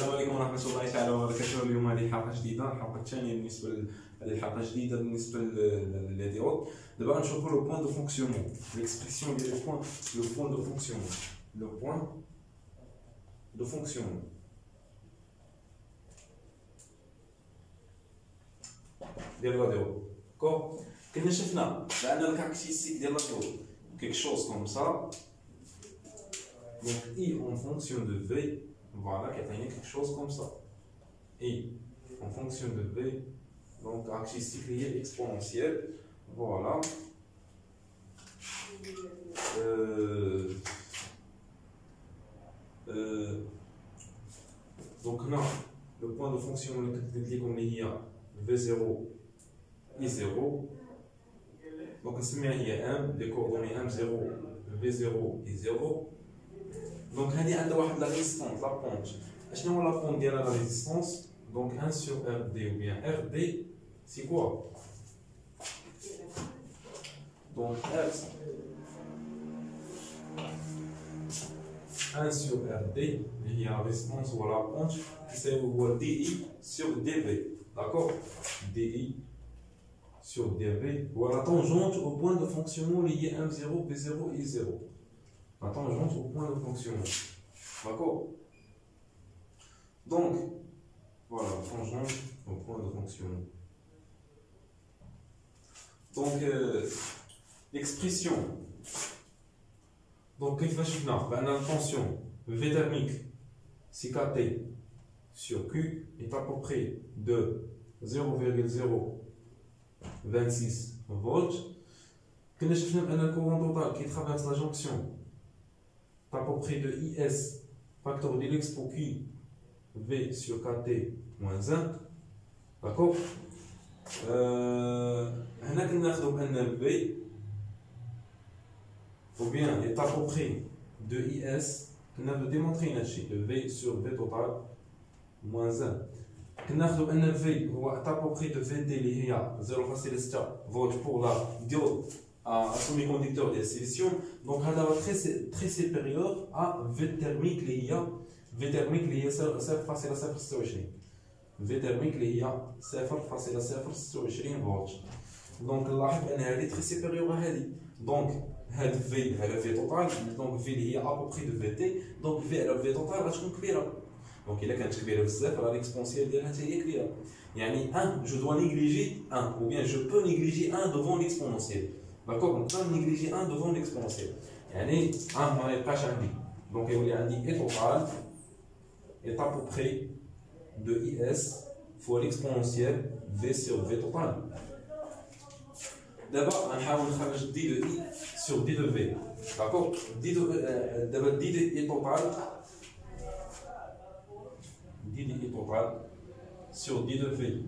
السلام عليكم ورحمة الله تعالى وبركاته. اليوم هذه حلقة جديدة، الحلقة الثانية بالنسبة هذه الحلقة جديدة بالنسبة للديود. دابا غنشوفوا لو بوان دو فونكسيونمون، ليكسبريسيون ديال لو بوان دو فونكسيونمون، لو بوان دو فونكسيونمون ديال لا ديود. داكور، كنا شفنا بأن الكاركتيرستيك ديال لا ديود كيك شوز كوم سا. Donc I en fonction de V, voilà, qui a quelque chose comme ça. I en fonction de V, donc caractéristique liée exponentielle, voilà. Donc là, le point de fonction comme il y a V0, I0. Donc il y a M, les coordonnées M0, V0, I0. Donc, il y a la résistance, la pente. Je vais la pente de la résistance. Donc, 1 sur RD ou bien RD, c'est quoi? Donc, R, 1 sur RD, il y a la résistance ou la pente, c'est DI sur DV. D'accord? DI sur DV. Voilà la tangente au point de fonctionnement lié M0, V0, I0. La tangente au point de fonctionnement. D'accord? Donc, voilà, la tangente au point de fonctionnement. Donc, l'expression. Donc, qu'est-ce que je fais là? La tension V thermique, c'est KT sur Q, est à peu près de 0,026 volts. Qu'est-ce que je fais? Un courant total qui traverse la jonction à peu près de IS facteur de l'expo Q V sur KT moins 1. D'accord? On a un V ou bien est à peu près de IS. On a démontré une chiffre de V sur V total moins 1. On a un V ou à peu près de VT lié à 0,6 volts pour la diode à semi-conducteur de silicium. Donc, ça va très supérieur à V thermique lié à V thermique lié à 0,026. V thermique lié à 0,026 volts. Donc, là, elle est très supérieure à elle. Donc, V, elle est V total. Donc, V lié à peu près de VT. Donc, V, elle est V total, elle est كبيرة. Donc, il a quand كبيرة بزاف, l'exponentielle ديالها حتى هي كبيرة. يعني 1, je dois négliger 1, ou bien je peux négliger 1 devant l'exponentielle. D'accord? On peut négliger 1 devant l'exponentielle. يعني 1 ما يبقاش عندي. Donc il y a un I total est à peu près de IS fois l'exponentielle V sur V total. D'abord, on va نخرج D de I sur D de V. D'accord? D de I total sur D de V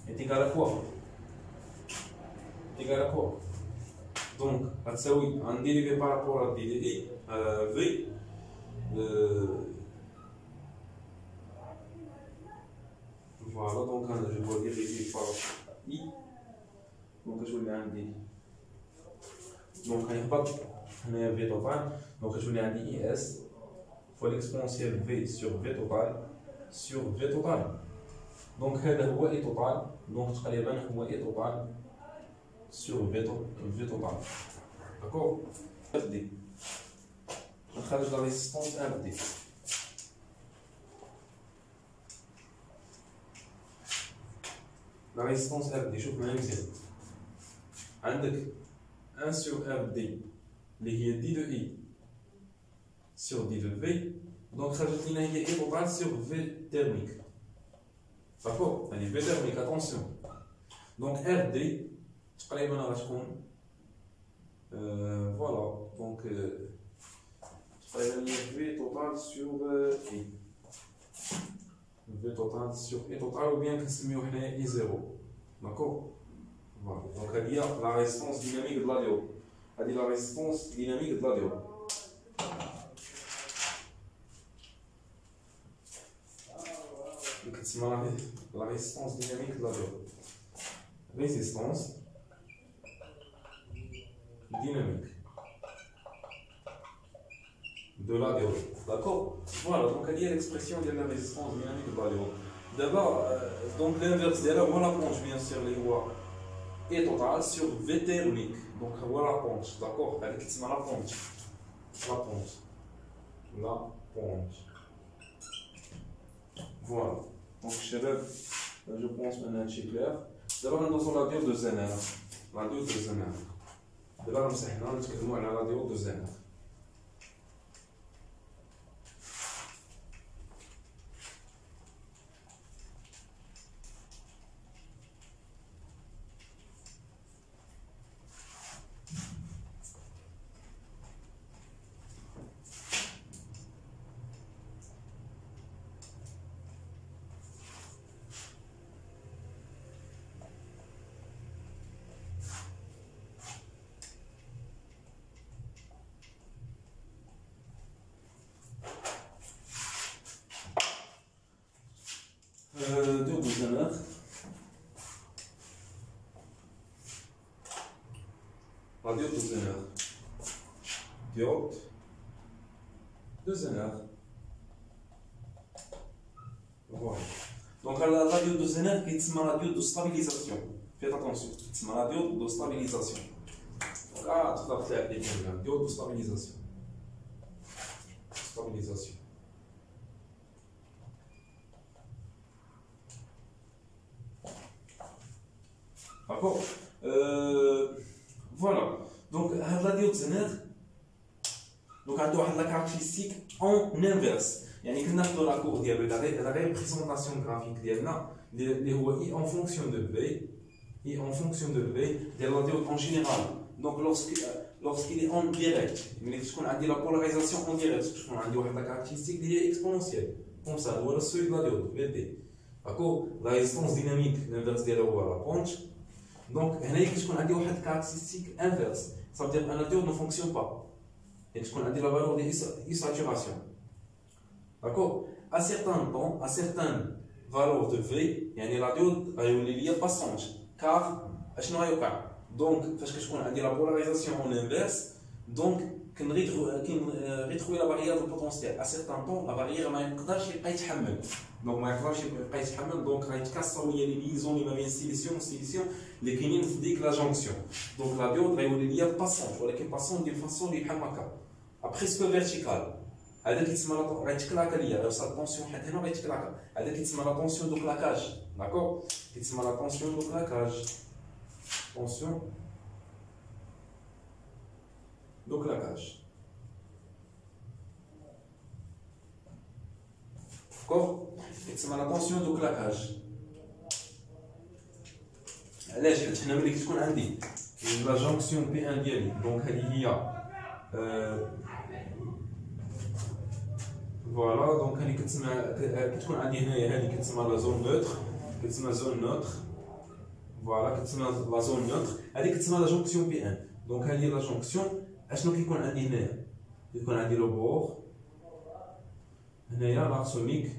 est égal à quoi? Égal à quoi? Donc, un dérivé par rapport à D V. Voilà, donc je dois dériver par I. Donc, je vais un D. Donc, on a V total. Donc, je vais un IS fois l'exponentielle V sur V total sur V total. Donc, هذا هو I total. Donc, تقريبا هو I total sur V total. D'accord? RD. On خرج la résistance RD. La résistance RD, شوف معايا مزيان. عندك 1 sur RD اللي هي D de I sur D de V. Donc خرجت لنا هي I total sur V thermique. D'accord? يعني V thermique, attention. Donc RD تقريبا غتكون voilà. Donc تقريبا V total sur I. V total sur I total ou bien كنسميو حنايا I0. D'accord? Voilà. Donc هذه هي la résistance dynamique de la diode. هذه la résistance dynamique de la diode. كتسمى la résistance dynamique de la diode. Résistance dynamique de la diode. D'accord? Voilà, donc il y a l'expression de la résistance dynamique de la diode. D'abord, donc l'inverse de la ponche, bien sûr, les voies est totale sur V thermique. Donc voilà la ponche, d'accord? Avec la ponche. La ponche. La ponche. Voilà. Donc, je pense maintenant que c'est clair. D'abord, nous avons la diode de Zener. La diode de Zener. D'abord, nous avons la diode de Zener. Diode de Zener. La diode de Zener. Diode de Zener. Voilà. Donc la diode de Zener qui est la diode de stabilisation. Faites attention, c'est la diode de stabilisation. Donc tout à fait bien, diode de stabilisation. Stabilisation. D'accord. Voilà. Donc, la diode Zener, donc, elle a la caractéristique en inverse. يعني كنا ناخذ لا كور ديالو لا ريبريزونطاسيون غرافيك ديالنا اللي هو اي en fonction de V ديال لا ديود en général. Donc, lorsqu'il est en direct, ملي تكون عندي la polarisation en direct, تكون عندي واحد la caractéristique اللي هي exponentielle. Comme ça, هو السوي ديال لا ديود VT. D'accord. La résistance dynamique, l'inverse ديالها هو la ponche. Donc, il y a une caractéristique inverse. Ça veut dire que la diode ne fonctionne pas. Et tu connais la valeur de saturation. D'accord? À certains temps, à certaines valeurs de V, la diode est passante. Car, donc, parce que je connais la polarisation en inverse, donc, quand on retrouve la barrière de potentiel, à certains temps, la barrière ne peut pas être. Donc, ما يقدرش يبقى يتحمل دونك غيتكسروا لي ليزون اللي ما بين السيليسيون اللي كاينين في ديك لا جونكسيون دونك لا ديود غيولي ليا باسونت ولكن باسونت ديال الفاسون اللي بحال هكا بريسكو فيرتيكال هذا كيتسمى غيتكلاكا ليا غيوصل الطونسيون حتى هنا غيتكلاكا هذا كيتسمى لا طونسيون دو كلاكاج داكور كيتسمى لا طونسيون دو كلاكاج طونسيون دو كلاكاج داكور كتسمى لا طونسيون دو كلاكاج علاش حيت هنا ملي كتكون عندي لا جونكسيون بي ان ديالي دونك هذه هي فوالا دونك هذه كتسمى كتكون عندي هنايا هذه كتسمى لا زون نوتر كتسمى زون نوتر فوالا كتسمى لا زون نوتر هذه كتسمى لا جونكسيون بي ان دونك هذه لا جونكسيون اشنو كيكون عندي هنايا كيكون عندي لو بور هنايا لارسونيك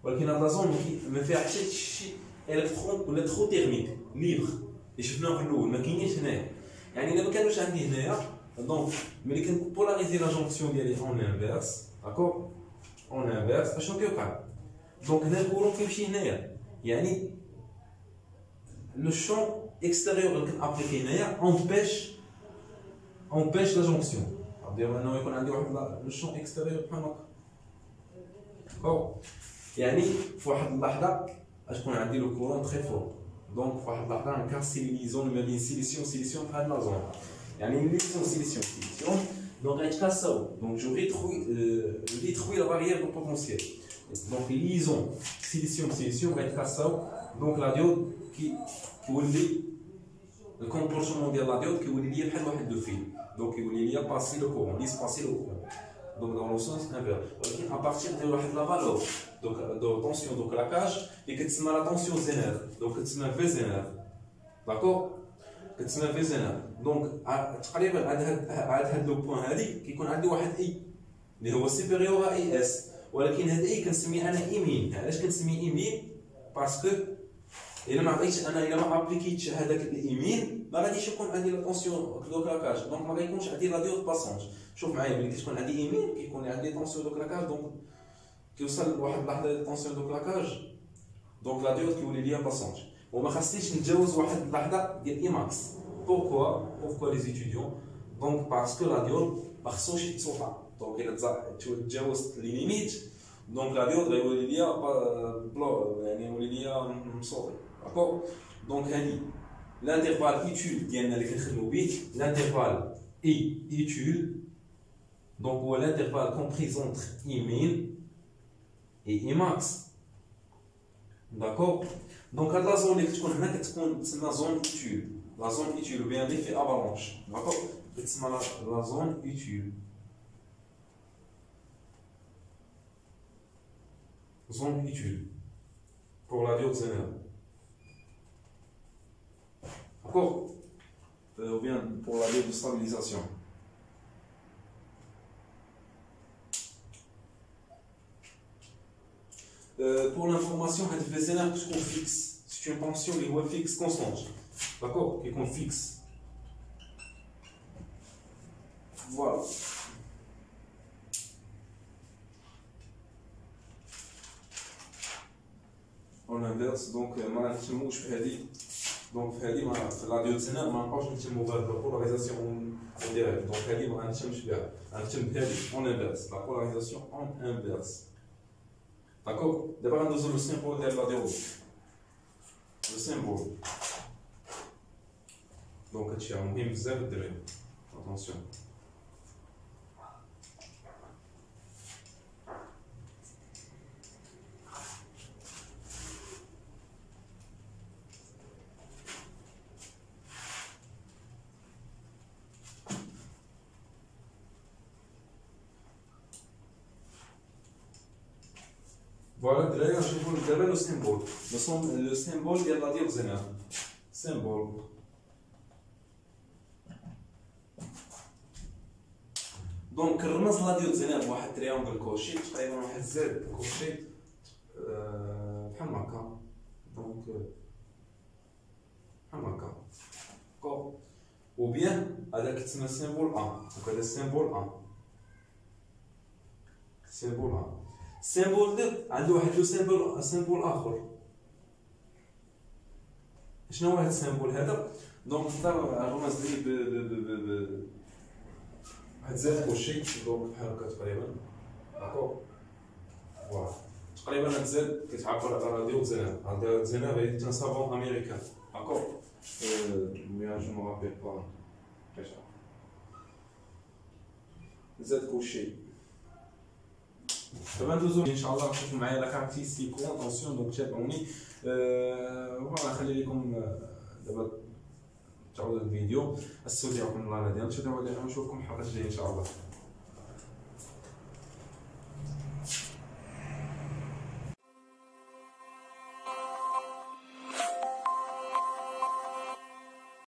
ولكن هاد لا زون ما فيها حتى شي الكترون ولا ترو تيرميك ليبر اللي شفناه في الاول ما كاينينش هنايا يعني الا ما كانوش عندي هنايا دونك ملي كنبولاريزي لا جونكسيون ديالي اون انفيرس داكور اون انفيرس اشنو كيوقع دونك هنا الكورون كيمشي هنايا يعني لو شون اكستيريور اللي كنابليكي هنايا اونبيش لا جونكسيون دير انه يكون عندي واحد لو شون اكستيريور بحال هكا داكور يعني في واحد اللحظه غتكون عندي لو كورون تري فور دونك في واحد اللحظه نكاسي لي ليزون ما بين سيليسيون في هاد لا زون يعني لي ليزون سيليسيون دونك غيتكاساو دونك جو détruis la barrière de potentiel donc les liaisons silicium غيتكاساو دونك لا ديود كيولي الكومبورتمون ديال لا ديود كيولي ليا بحال واحد دو فيل دونك كيولي ليا باسي لو كورون ليسباسي لو كورون donc dans le sens inverse. À partir de la valeur de tension de claquage, et que tu la tension Zener, donc tu mets V Zener, d'accord? Que tu mets V Zener. Donc, تقريبا هاد لو بوين هادي كيكون عندي واحد اي اللي هو سوبيريور ا اي اس ولكن هاد اي كنسميه انا اي مين علاش كنسميه اي مين باسكو الا ما عطيتش انا الا ما ابليكيتش هذاك الاي مين ما غاديش يكون عندي لا طونسيون دو كلاكاج، دونك ما غيكونش عندي لا ديود باسونج. شوف معايا ملي كتكون عندي ايمين كيكون عندي طونسيون دو كلاكاج، دونك كيوصل لواحد اللحظه طونسيون دو كلاكاج دونك لا ديود كيولي ليا باسونج، وما خاصنيش نتجاوز واحد اللحظه ديال اي ماكس. بوركوا لي ستوديون؟ دونك باسكو لا ديود ما خصوش يتصوفى، دونك الا تجاوزت لي ليميت دونك لا ديود غيولي ليا بلو، يعني يولي ليا مصوفي. داكور، دونك هادي l'intervalle étude ديالنا اللي كنخدمو به، l'intervalle étude donc هو l'intervalle compris entre I min et I max. D'accord, donc هاد لا زون اللي كتكون هنا كتكون تسمى زون étude، لا زون étude ou bien l'effet avalanche. D'accord, كتسمى لا زون étude، zone étude pour la diode générale. D'accord, ou bien pour la diode de stabilisation. Pour l'information, les zénères qui sont fixes, c'est une tension qui est fixe constante. D'accord, qui est fixe. Voilà. En inverse, donc ما نتموش في هذه، دونك في هذه في لا ديود سينير ما نبقاوش نتمو بهاد لا بولاريزاسيون ديريكت، دونك هذه ما غنتمش بها، غنتم بهذه اون انفيرس، لا بولاريزاسيون اون انفيرس. داكوغ، دابا غندوزو لو سيمبول ديال لا ديود، لو سيمبول. دونك هادشي راه مهم بزاف الدراري، اتونسيون. Voilà, d'ailleurs, je vous donne le symbole. Le symbole de la diode générale. Symbole. Donc, الرمز لا ديود زينير واحد تريونغل كوشي، تقريبا واحد زد كوشي بحال هكا. دونك بحال هكا. داكور. و بيان هذا كيتسمى سيمبول ان، دونك هذا سيمبول ان. سيمبول ان. سيمبول دير عنده واحد لو سيمبول اخر. شنو هو هذا السيمبول هذا؟ دونك نقدر الرمز ديالي واحد زاد كلشي، دونك بحال هكا تقريبا. داكور، فوالا تقريبا هاد زاد كتعبر على ديود زينير. هاد زينير هي ان سافون امريكان. داكور، مي جو مو رابيل با زاد كلشي. دابا ندوزو ان شاء الله تشوفوا معايا لا كاركتيستيك اتونسيون، دونك تابعوني. فوالا خلي لكم دابا تعاودوا الفيديو، السوداء ديالكم الله ديالنا، نشوفكم الحلقه الجايه ان شاء الله.